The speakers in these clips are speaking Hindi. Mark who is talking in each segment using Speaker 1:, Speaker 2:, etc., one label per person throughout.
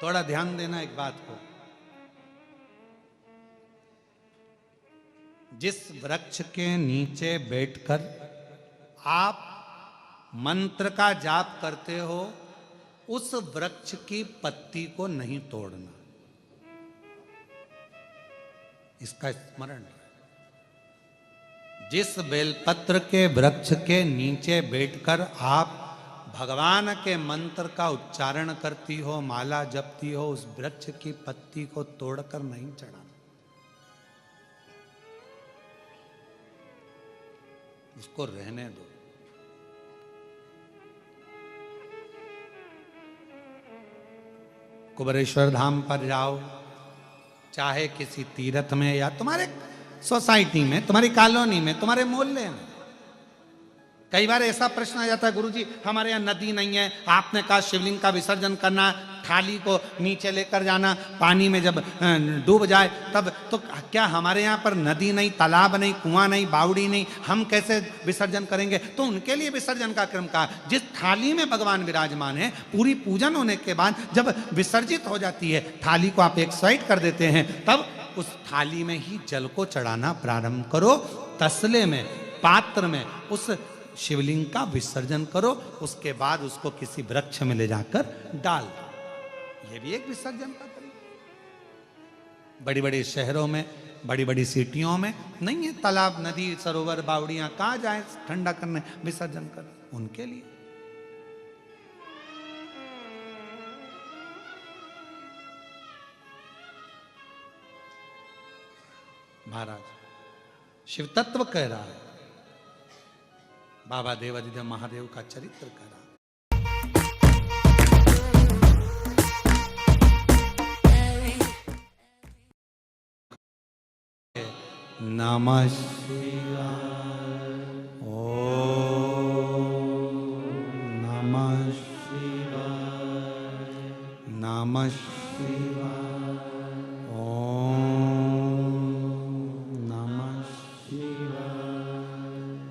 Speaker 1: थोड़ा ध्यान देना एक बात को। जिस वृक्ष के नीचे बैठकर आप मंत्र का जाप करते हो, उस वृक्ष की पत्ती को नहीं तोड़ना, इसका स्मरण रहे। जिस बेलपत्र के वृक्ष के नीचे बैठकर आप भगवान के मंत्र का उच्चारण करती हो, माला जपती हो, उस वृक्ष की पत्ती को तोड़कर नहीं चढ़ाना, उसको रहने दो। कुबेरेश्वर धाम पर जाओ, चाहे किसी तीर्थ में या तुम्हारे सोसाइटी में, तुम्हारी कॉलोनी में, तुम्हारे मोहल्ले में, कई बार ऐसा प्रश्न आ जाता है, गुरुजी हमारे यहाँ नदी नहीं है, आपने कहा शिवलिंग का विसर्जन करना, थाली को नीचे लेकर जाना, पानी में जब डूब जाए तब, तो क्या हमारे यहाँ पर नदी नहीं, तालाब नहीं, कुआं नहीं, बावड़ी नहीं, हम कैसे विसर्जन करेंगे? तो उनके लिए विसर्जन का क्रम कहा। जिस थाली में भगवान विराजमान है, पूरी पूजन होने के बाद जब विसर्जित हो जाती है, थाली को आप एक साइड कर देते हैं, तब उस थाली में ही जल को चढ़ाना प्रारंभ करो। तसले में, पात्र में उस शिवलिंग का विसर्जन करो, उसके बाद उसको किसी वृक्ष में ले जाकर डाल दो। यह भी एक विसर्जन का तरीका। बड़ी बड़ी शहरों में, बड़ी बड़ी सिटियों में नहीं है तालाब, नदी, सरोवर, बावड़ियां, कहां जाए ठंडा करने, विसर्जन कर, उनके लिए। महाराज शिव तत्व कह रहा है, बाबा देवादिदेव महादेव का चरित्र करा। नमः शिवाय, ओम नमः शिवाय, नमः शिवाय,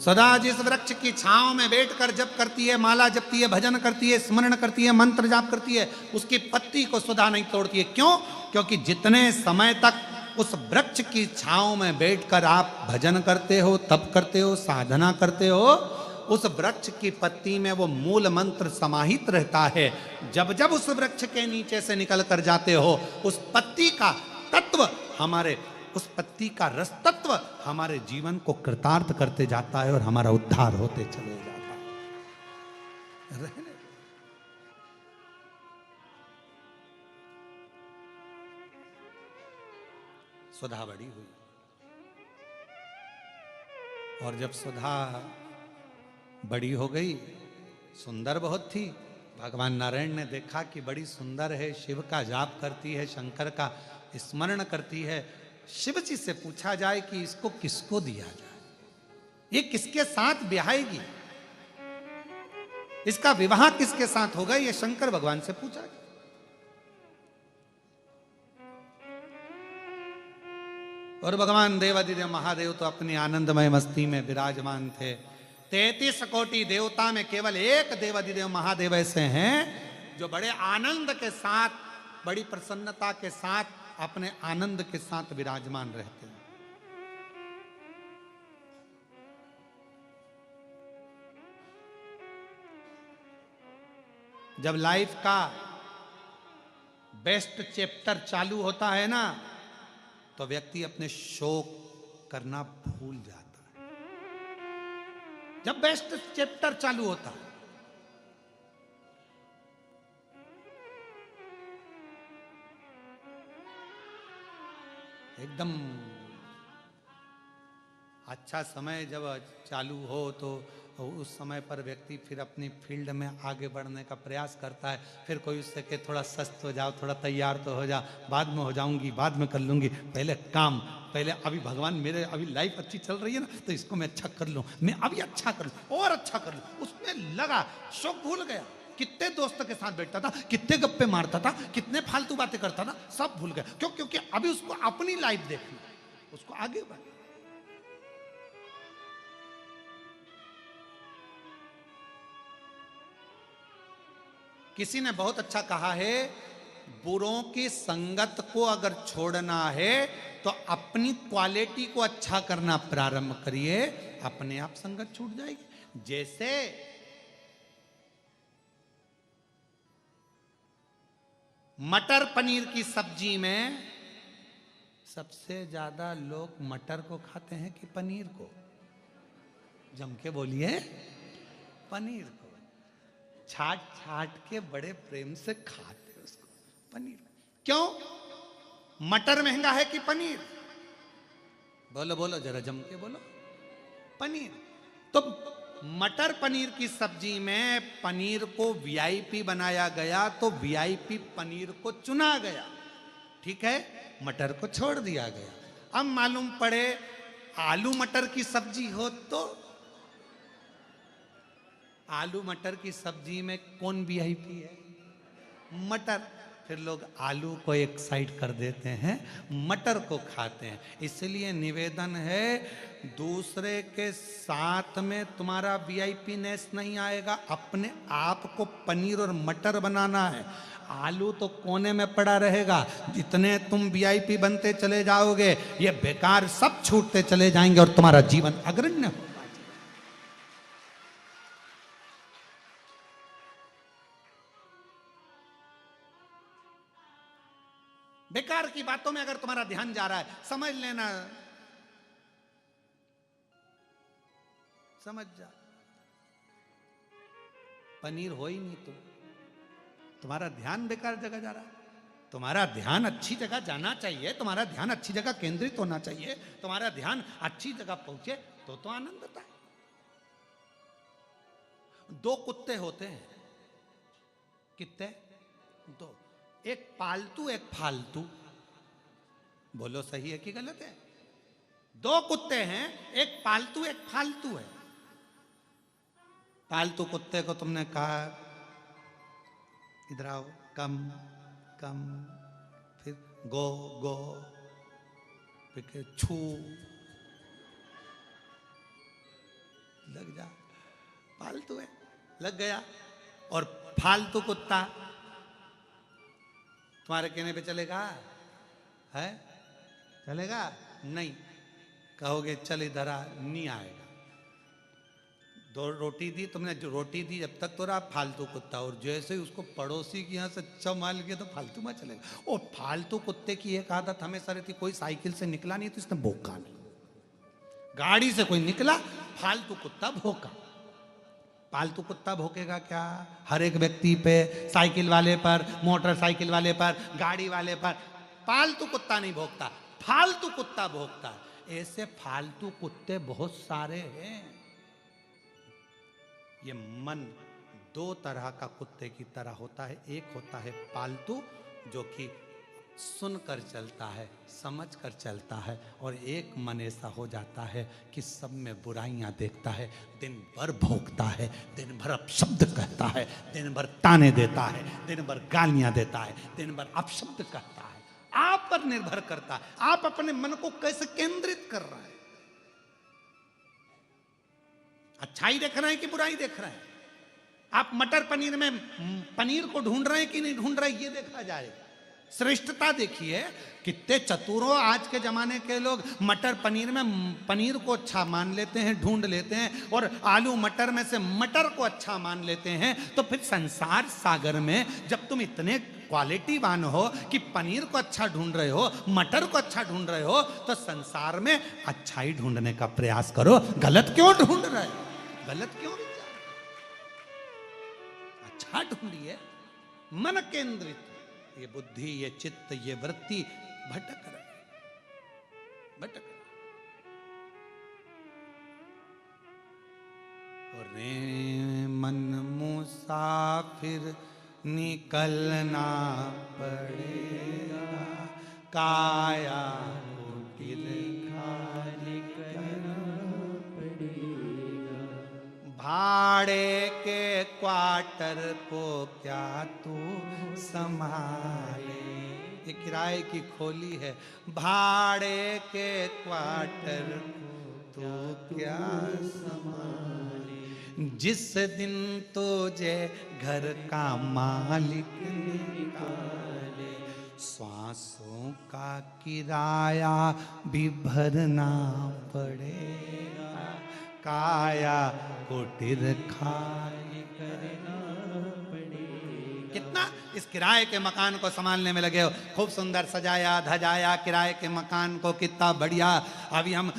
Speaker 1: सदा जिस वृक्ष की छांव में बैठकर जप करती है, माला जपती है, भजन करती है, स्मरण करती है, मंत्र जाप करती है, उसकी पत्ती को सुधा नहीं तोड़ती है। क्यों? क्योंकि जितने समय तक उस वृक्ष की छांव में बैठकर आप भजन करते हो, तप करते हो, साधना करते हो, उस वृक्ष की पत्ती में वो मूल मंत्र समाहित रहता है। जब जब उस वृक्ष के नीचे से निकल कर जाते हो, उस पत्ती का तत्व, हमारे उस पत्ती का रस तत्व हमारे जीवन को कृतार्थ करते जाता है और हमारा उद्धार होते चले जाता है। रहने सुधा बड़ी हुई, और जब सुधा बड़ी हो गई, सुंदर बहुत थी, भगवान नारायण ने देखा कि बड़ी सुंदर है, शिव का जाप करती है, शंकर का स्मरण करती है। शिव जी से पूछा जाए कि इसको किसको दिया जाए, ये किसके साथ ब्याहेगी, इसका विवाह किसके साथ होगा, ये शंकर भगवान से पूछा। और भगवान देवादिदेव महादेव तो अपनी आनंदमय मस्ती में विराजमान थे। 33 कोटि देवता में केवल एक देवादिदेव महादेव ऐसे हैं जो बड़े आनंद के साथ, बड़ी प्रसन्नता के साथ, अपने आनंद के साथ विराजमान रहते हैं। जब लाइफ का बेस्ट चैप्टर चालू होता है ना, तो व्यक्ति अपने शोक करना भूल जाता है। जब बेस्ट चैप्टर चालू होता है, एकदम अच्छा समय जब चालू हो, तो उस समय पर व्यक्ति फिर अपनी फील्ड में आगे बढ़ने का प्रयास करता है। फिर कोई उससे कहे थोड़ा सस्त हो जाओ, थोड़ा तैयार तो हो जा, बाद में हो जाऊंगी, बाद में कर लूंगी, पहले काम, पहले अभी भगवान मेरे, अभी लाइफ अच्छी चल रही है ना, तो इसको मैं अच्छा कर लूँ, मैं अभी अच्छा कर लूँ और अच्छा कर लूँ। उसमें लगा, शौक भूल गया। कितने दोस्तों के साथ बैठता था, कितने गप्पे मारता था, कितने फालतू बातें करता था, सब भूल गया। क्यों? क्योंकि अभी उसको अपनी लाइफ देखनी, उसको आगे बढ़ना। किसी ने बहुत अच्छा कहा है, बुरों की संगत को अगर छोड़ना है तो अपनी क्वालिटी को अच्छा करना प्रारंभ करिए, अपने आप संगत छूट जाएगी। जैसे मटर पनीर की सब्जी में सबसे ज्यादा लोग मटर को खाते हैं कि पनीर को? जम के बोलिए, पनीर को। छाट छाट के बड़े प्रेम से खाते हैं उसको, पनीर। क्यों? मटर महंगा है कि पनीर? बोलो बोलो, जरा जम के बोलो। पनीर। तो मटर पनीर की सब्जी में पनीर को वीआईपी बनाया गया, तो वीआईपी पनीर को चुना गया, ठीक है, मटर को छोड़ दिया गया। अब मालूम पड़े आलू मटर की सब्जी हो तो आलू मटर की सब्जी में कौन वीआईपी है? मटर। फिर लोग आलू को एक साइड कर देते हैं, मटर को खाते हैं। इसलिए निवेदन है, दूसरे के साथ में तुम्हारा वीआईपी नेस नहीं आएगा, अपने आप को पनीर और मटर बनाना है। आलू तो कोने में पड़ा रहेगा, जितने तुम वीआईपी बनते चले जाओगे ये बेकार सब छूटते चले जाएंगे और तुम्हारा जीवन अग्रण्य हो। बेकार की बातों में अगर तुम्हारा ध्यान जा रहा है, समझ लेना, समझ जा, पनीर हो ही नहीं तो तुम्हारा ध्यान बेकार जगह जा रहा है। तुम्हारा ध्यान अच्छी जगह जाना चाहिए, तुम्हारा ध्यान अच्छी जगह केंद्रित होना चाहिए, तुम्हारा ध्यान अच्छी जगह पहुंचे तो आनंद आता है। दो कुत्ते होते हैं, कितने? दो, एक पालतू एक फालतू। बोलो सही है कि गलत है? दो कुत्ते हैं, एक पालतू एक फालतू है। पालतू कुत्ते को तुमने कहा इधर आओ, कम कम, फिर गो गो, फिर छू, लग जा, पालतू है, लग गया। और फालतू कुत्ता तुम्हारे कहने पे चलेगा? है? चलेगा नहीं। कहोगे चल इधर आ, नहीं आएगा। दो रोटी दी तुमने, जो रोटी दी जब तक तो रहा फालतू कुत्ता, और जैसे ही उसको पड़ोसी की यहाँ से अच्छा माल गया तो फालतू में चलेगा। और फालतू कुत्ते की एक आदत हमेशा रहती, कोई साइकिल से निकला नहीं तो इसने भौंका नहीं, गाड़ी से कोई निकला फालतू कुत्ता भौंका। पालतू कुत्ता भौंकेगा क्या? हर एक व्यक्ति पे, साइकिल वाले पर, मोटरसाइकिल वाले पर, गाड़ी वाले पर। पालतू कुत्ता नहीं भौंकता, फालतू कुत्ता भौंकता। ऐसे फालतू कुत्ते बहुत सारे हैं। ये मन दो तरह का कुत्ते की तरह होता है। एक होता है पालतू, जो कि सुनकर चलता है, समझकर चलता है, और एक मन ऐसा हो जाता है कि सब में बुराइयां देखता है, दिन भर भौंकता है, दिन भर अपशब्द कहता है, दिन भर ताने देता है, दिन भर गालियां देता है, दिन भर अपशब्द कहता है। आप पर निर्भर करता है, आप अपने मन को कैसे केंद्रित कर रहे हैं। अच्छाई देख रहे हैं कि बुराई देख रहे हैं? आप मटर पनीर में पनीर को ढूंढ रहे हैं कि नहीं ढूंढ रहे, ये देखा जाएगा। श्रेष्ठता देखिए, कितने चतुरों आज के जमाने के लोग मटर पनीर में पनीर को अच्छा मान लेते हैं, ढूंढ लेते हैं, और आलू मटर में से मटर को अच्छा मान लेते हैं। तो फिर संसार सागर में जब तुम इतने क्वालिटीवान हो कि पनीर को अच्छा ढूंढ रहे हो, मटर को अच्छा ढूंढ रहे हो, तो संसार में अच्छाई ढूंढने का प्रयास करो। गलत क्यों ढूंढ रहे हो? गलत क्यों विचार? अच्छा ढूंढिए, मन केंद्रित। ये बुद्धि, ये चित्त, ये वृत्ति भटक रहे, भटक रहे। और रे मन मुसाफिर निकलना पड़ेगा, काया कुटिल खाली करना पड़ेगा। भाड़े के क्वार्टर को क्या तू संभाले? ये किराए की खोली है। भाड़े के क्वार्टर को तो क्या संभाले? जिस दिन तुझे घर का मालिक निकाले, श्वासों का किराया भी भरना पड़ेगा, काया कुटिर खाली करना पड़ेगा। कितना इस किराए के मकान को संभालने में लगे हो, खूब सुंदर सजाया धजाया किराए के मकान को, कितना बढ़िया। अभी हम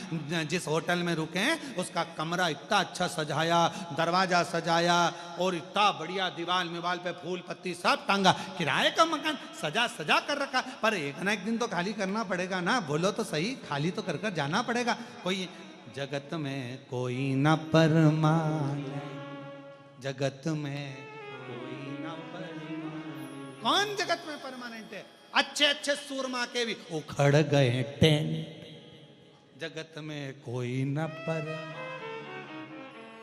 Speaker 1: जिस होटल में रुके हैं उसका कमरा इतना अच्छा सजाया, दरवाजा सजाया और इतना बढ़िया दीवार मिवाल पे फूल पत्ती सब टांगा, किराए का मकान सजा सजा कर रखा। पर एक ना एक दिन तो खाली करना पड़ेगा ना, बोलो तो सही, खाली तो कर कर जाना पड़ेगा। कोई जगत में कोई न परमान, जगत में कोई न परमान। कौन जगत में परमानेंट है? अच्छे अच्छे सूरमा के भी उखड़ गए टेंट, जगत में कोई न परमान।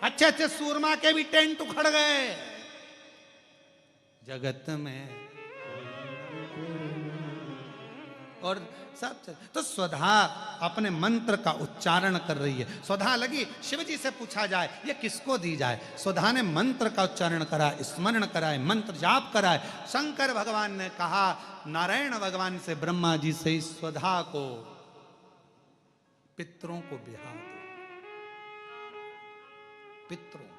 Speaker 1: अच्छे अच्छे सूरमा के भी टेंट उखड़ गए, जगत में और सब। तो स्वधा अपने मंत्र का उच्चारण कर रही है। स्वधा लगी शिव जी से पूछा जाए ये किसको दी जाए। स्वधा ने मंत्र का उच्चारण करा, स्मरण कराए, मंत्र जाप कराए। शंकर भगवान ने कहा नारायण भगवान से ब्रह्मा जी से इस स्वधा को पितरों को बिहा दो, पितरों,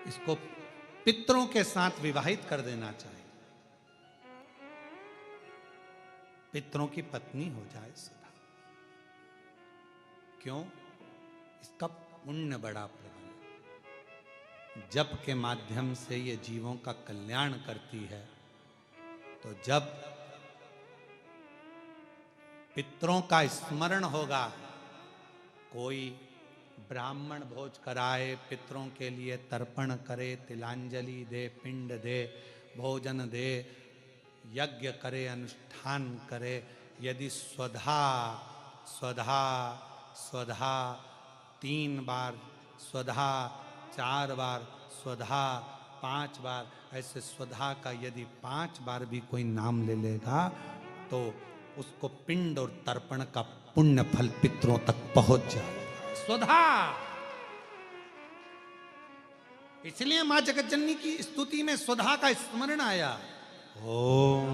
Speaker 1: इसको पितरों के साथ विवाहित कर देना चाहिए, पितरों की पत्नी हो जाए सुधा। क्यों? इसका पुण्य बड़ा प्रबल, जप के माध्यम से ये जीवों का कल्याण करती है। तो जब पितरों का स्मरण होगा, कोई ब्राह्मण भोज कराए, पितरों के लिए तर्पण करे, तिलांजलि दे, पिंड दे, भोजन दे, यज्ञ करे, अनुष्ठान करे, यदि स्वधा स्वधा स्वधा 3 बार, स्वधा 4 बार, स्वधा 5 बार, ऐसे स्वधा का यदि 5 बार भी कोई नाम ले लेगा तो उसको पिंड और तर्पण का पुण्य फल पितरों तक पहुंच जाएगा। स्वधा, इसलिए मां जगतजननी की स्तुति में स्वधा का स्मरण आया। ओम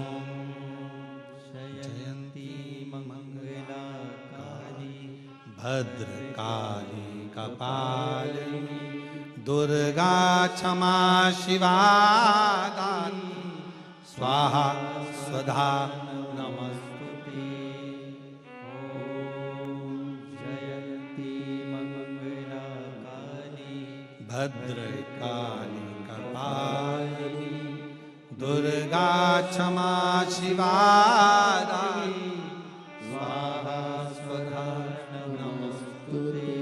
Speaker 1: जयंती मंगला काली भद्रकाली कपालिनी दुर्गा क्षमा शिवा दानी स्वाहा स्वधा नमस्तुते। ओम जयंती मंगला काली भद्रकाली कपालिनी दुर्गा क्षमा शिवा दानी स्वाहा स्वधा नमस्तुते।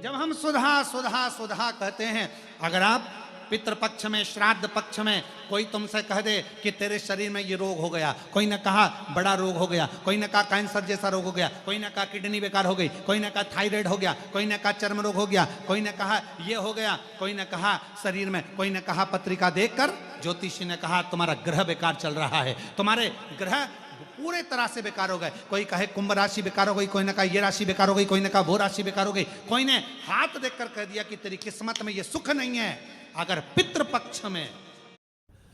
Speaker 1: जब हम सुधा सुधा सुधा कहते हैं, अगर आप पितृपक्ष में, श्राद्ध पक्ष में कोई तुमसे कह दे कि तेरे शरीर में ये रोग हो गया, कोई ने कहा बड़ा रोग हो गया, कोई ने कहा कैंसर जैसा रोग हो गया, कोई ने कहा किडनी बेकार हो गई, कोई ने कहा थायराइड हो गया, कोई ने कहा चर्म रोग हो गया, कोई ने कहा ये हो गया, कोई ने कहा शरीर में, कोई ने कहा पत्रिका देखकर ज्योतिषी ने कहा तुम्हारा ग्रह बेकार चल रहा है, तुम्हारे ग्रह पूरे तरह से बेकार हो गए। कोई कहे कुंभ राशि बेकार हो गई, कोई ने कहा ये राशि बेकार हो गई, कोई ने कहा वो राशि बेकार हो गई, कोई ने हाथ देखकर कह दिया कि तेरी किस्मत में ये सुख नहीं है। अगर पितृपक्ष में,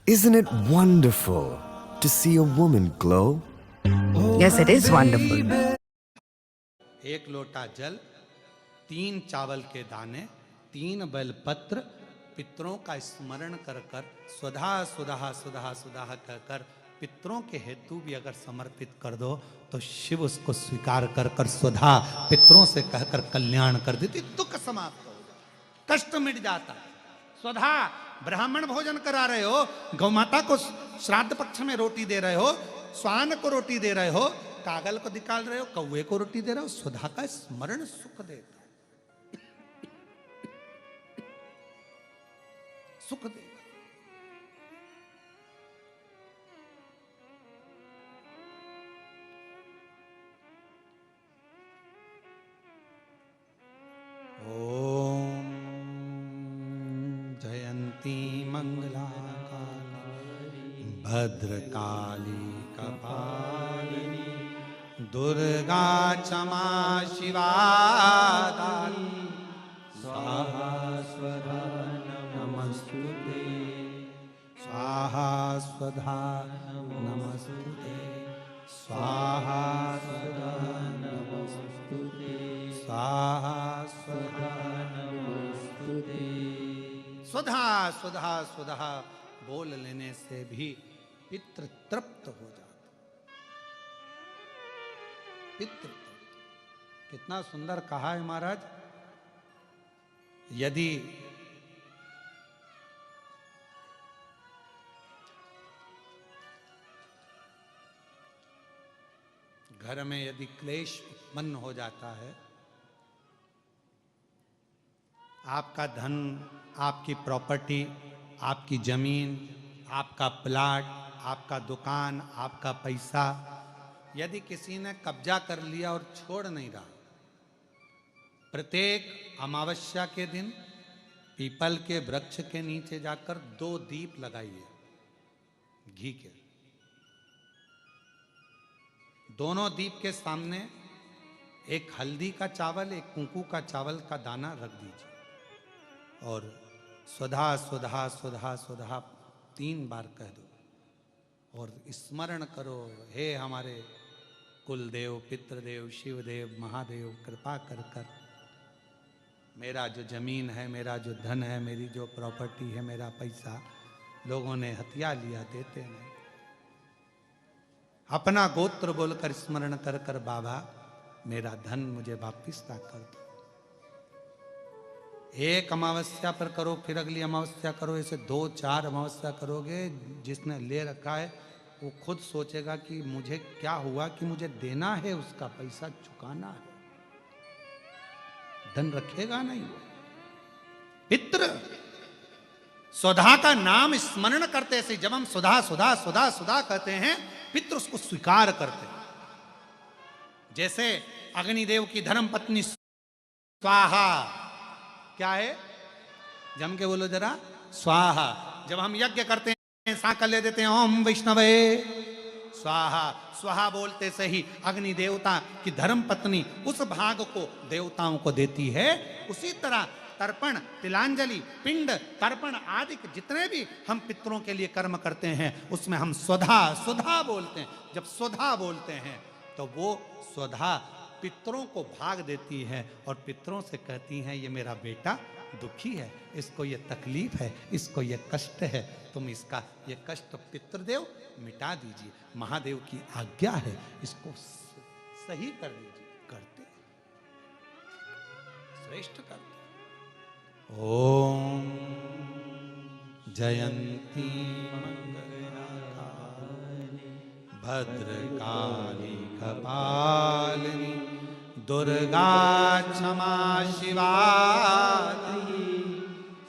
Speaker 2: Isn't it wonderful to see a woman glow?
Speaker 3: Yes, it is wonderful.
Speaker 1: 1 लोटा जल, 3 चावल के दाने, 3 बेलपत्र, पितरों का स्मरण कर कर स्वधा सुधा सुधा सुधा कहकर पितरों के हेतु भी अगर समर्पित कर दो तो शिव उसको स्वीकार कर कर स्वधा पितरों से कहकर कल्याण कर देती, दुख समाप्त हो जाता, कष्ट मिट जाता। स्वधा ब्राह्मण भोजन करा रहे हो, गौमाता को श्राद्ध पक्ष में रोटी दे रहे हो, स्वान को रोटी दे रहे हो, कागल को निकाल रहे हो, कौवे को रोटी दे रहे हो, स्वधा का स्मरण सुख देता, सुख देता। ओम जयंती मंगला काली भद्रकाली कपालिनी दुर्गा क्षमा शिवा दानी स्वाहा स्वधा नमस्तुते। स्वधा नमस्तुते स्वाहा स्वधा नमस्तुते स्वाहा स्वधा नमस्तुते। स्वधा स्वधा स्वधा बोल लेने से भी पितृ तृप्त हो जाता। पितृ तृप्त कितना सुंदर कहा है महाराज। यदि घर में यदि क्लेश उत्पन्न हो जाता है, आपका धन, आपकी प्रॉपर्टी, आपकी जमीन, आपका प्लाट, आपका दुकान, आपका पैसा यदि किसी ने कब्जा कर लिया और छोड़ नहीं रहा, प्रत्येक अमावस्या के दिन पीपल के वृक्ष के नीचे जाकर 2 दीप लगाइए घी के। दोनों दीप के सामने एक हल्दी का चावल, एक कुंकू का चावल का दाना रख दीजिए और स्वधा स्वधा स्वधा स्वधा 3 बार कह दो और स्मरण करो, हे हमारे कुलदेव, पितृदेव, शिवदेव, महादेव, कृपा कर कर मेरा जो जमीन है, मेरा जो धन है, मेरी जो प्रॉपर्टी है, मेरा पैसा लोगों ने हथिया लिया, देते नहीं। अपना गोत्र बोलकर स्मरण कर कर बाबा मेरा धन मुझे वापिस ला कर दो। एक अमावस्या पर करो, फिर अगली अमावस्या करो, ऐसे 2-4 अमावस्या करोगे। जिसने ले रखा है वो खुद सोचेगा कि मुझे क्या हुआ कि मुझे देना है, उसका पैसा चुकाना है, धन रखेगा नहीं वो। पितृ स्वधा का नाम स्मरण करते से जब हम सुधा सुधा सुधा सुधा कहते हैं, पितृ उसको स्वीकार करते हैं। जैसे अग्निदेव की धर्म पत्नी स्वाहा, क्या है, जम के बोलो जरा, स्वाहा। जब हम यज्ञ करते हैं साकल ले देते हैं, ओम वैष्णवे स्वाहा। स्वाहा बोलते से ही अग्नि देवता की धर्म पत्नी उस भाग को देवताओं को देती है। उसी तरह तर्पण, तिलांजलि, पिंड, तर्पण आदि जितने भी हम पितरों के लिए कर्म करते हैं उसमें हम स्वधा स्वधा बोलते हैं। जब स्वधा बोलते हैं तो वो स्वधा पितरों को भाग देती है और पितरों से कहती हैं, ये मेरा बेटा दुखी है, इसको ये तकलीफ है, इसको ये कष्ट है, तुम इसका ये कष्ट पितृदेव मिटा दीजिए, महादेव की आज्ञा है, इसको सही कर दीजिए। करते, श्रेष्ठ करते। ओम जयंती मंगलकारिणी भद्रकाली कपालिनी दुर्गा क्षमा शिवा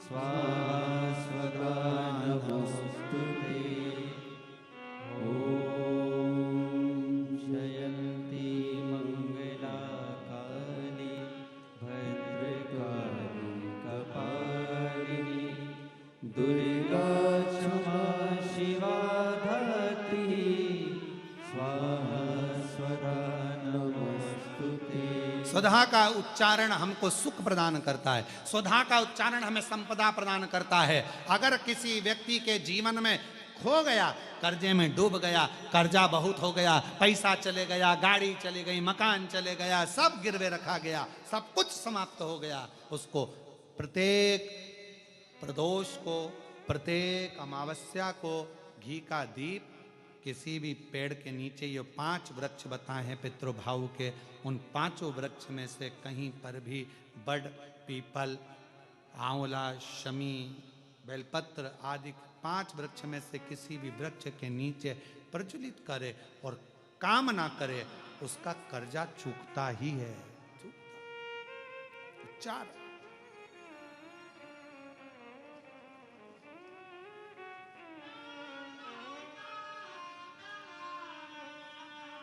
Speaker 1: स्वाहा स्वधा नमस्तुते।
Speaker 4: ओम जयंती मंगला काली भद्रकाली कपालिनी दुर्गा क्षमा शिवा धात्री स्वाहा स्वधा नमस्तुते।
Speaker 1: स्वधा का उच्चारण हमको सुख प्रदान करता है, स्वधा का उच्चारण हमें संपदा प्रदान करता है। अगर किसी व्यक्ति के जीवन में खो गया, कर्जे में डूब गया, कर्जा बहुत हो गया, पैसा चले गया, गाड़ी चली गई, मकान चले गया, सब गिरवे रखा गया, सब कुछ समाप्त हो गया, उसको प्रत्येक प्रदोष को, प्रत्येक अमावस्या को घी का दीप किसी भी पेड़ के नीचे, ये 5 वृक्ष बताए हैं पितृभाव के, उन 5 वृक्ष में से कहीं पर भी बड़, पीपल, आंवला, शमी, बेलपत्र आदि 5 वृक्ष में से किसी भी वृक्ष के नीचे प्रज्वलित करे और काम ना करे, उसका कर्जा चूकता ही है। चूकता। 4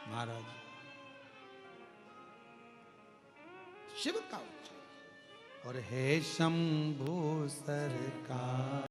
Speaker 1: महाराज शिव का उच्चारण और हे शंभु सरकार।